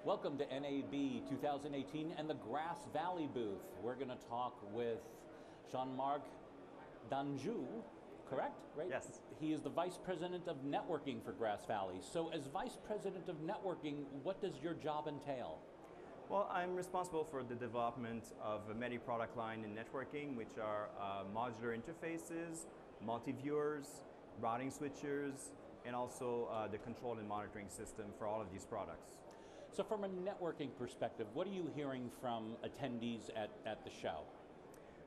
Welcome to NAB 2018 and the Grass Valley booth. We're going to talk with Jean-Marc Danjou, correct? Right? Yes. He is the Vice President of Networking for Grass Valley. So as Vice President of Networking, what does your job entail? Well, I'm responsible for the development of many product line in networking, which are modular interfaces, multi-viewers, routing switchers, and also the control and monitoring system for all of these products. So from a networking perspective, what are you hearing from attendees at the show?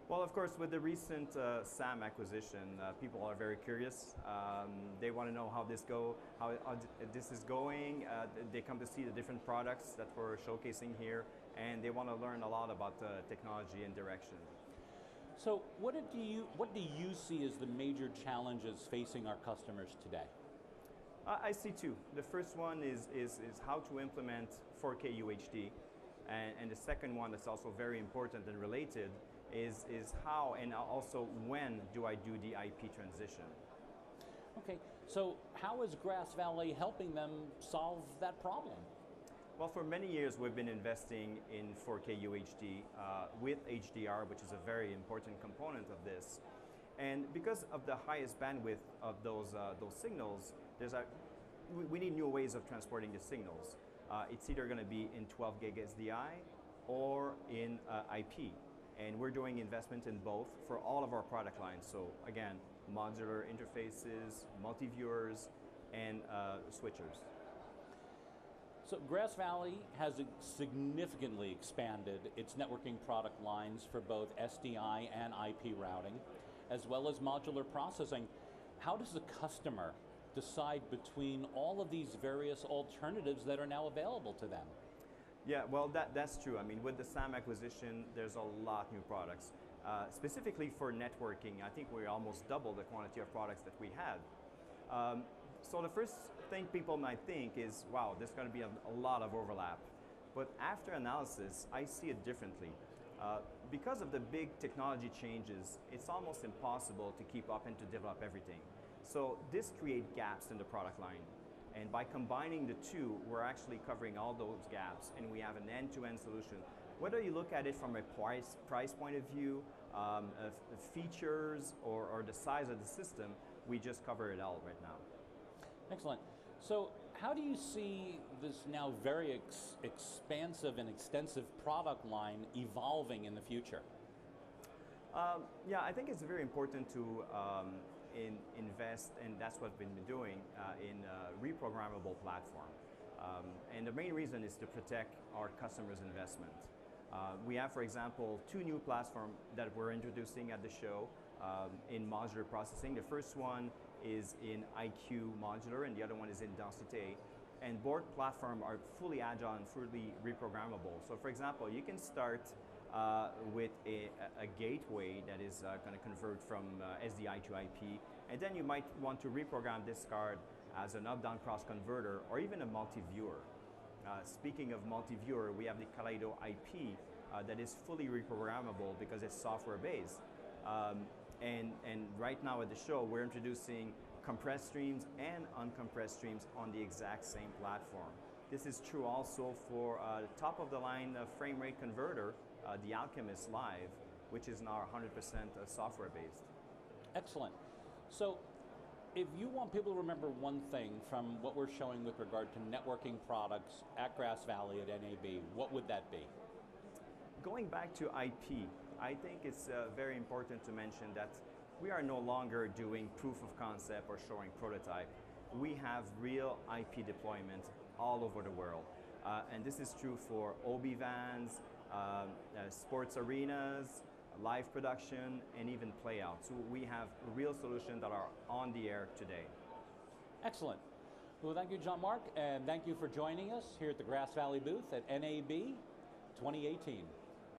Well, of course, with the recent SAM acquisition, people are very curious. They want to know how this is going. They come to see the different products that we're showcasing here, and they want to learn a lot about technology and direction. So what do you see as the major challenges facing our customers today? I see two. The first one is how to implement 4K UHD, and the second one that's also very important and related is how and also when do I do the IP transition. Okay, so how is Grass Valley helping them solve that problem? Well, for many years we've been investing in 4K UHD with HDR, which is a very important component of this. And because of the highest bandwidth of those signals, we need new ways of transporting the signals. It's either going to be in 12 gig SDI or in IP. And we're doing investment in both for all of our product lines. So again, modular interfaces, multi-viewers, and switchers. So Grass Valley has significantly expanded its networking product lines for both SDI and IP routing, as well as modular processing. How does the customer decide between all of these various alternatives that are now available to them? Yeah, well, that's true. I mean, with the SAM acquisition, there's a lot new products. Specifically for networking, I think we almost doubled the quantity of products that we had. So the first thing people might think is, wow, there's going to be a lot of overlap. But after analysis, I see it differently. Because of the big technology changes, it's almost impossible to keep up and to develop everything. So this creates gaps in the product line. And by combining the two, we're actually covering all those gaps, and we have an end-to-end solution. Whether you look at it from a price point of view, features, or the size of the system, we just cover it all right now. Excellent. So how do you see this now very expansive and extensive product line evolving in the future? Yeah, I think it's very important to invest, and that's what we've been doing, in a reprogrammable platform. And the main reason is to protect our customers' investment. We have, for example, two new platforms that we're introducing at the show in modular processing. The first one is in IQ modular, and the other one is in Densité. And both platforms are fully agile and fully reprogrammable. So for example, you can start with a gateway that is going to convert from SDI to IP, and then you might want to reprogram this card as an up-down cross converter or even a multi-viewer. Speaking of multi-viewer, we have the Kaleido IP that is fully reprogrammable because it's software-based. And right now at the show, we're introducing compressed streams and uncompressed streams on the exact same platform. This is true also for top-of-the-line frame rate converter, the Alchemist Live, which is now 100% software-based. Excellent. So if you want people to remember one thing from what we're showing with regard to networking products at Grass Valley at NAB, what would that be? Going back to IP, I think it's very important to mention that we are no longer doing proof of concept or showing prototype. We have real IP deployment all over the world. And this is true for OB vans, sports arenas, live production, and even playout. So we have real solutions that are on the air today. Excellent. Well, thank you, Jean-Marc, and thank you for joining us here at the Grass Valley booth at NAB 2018.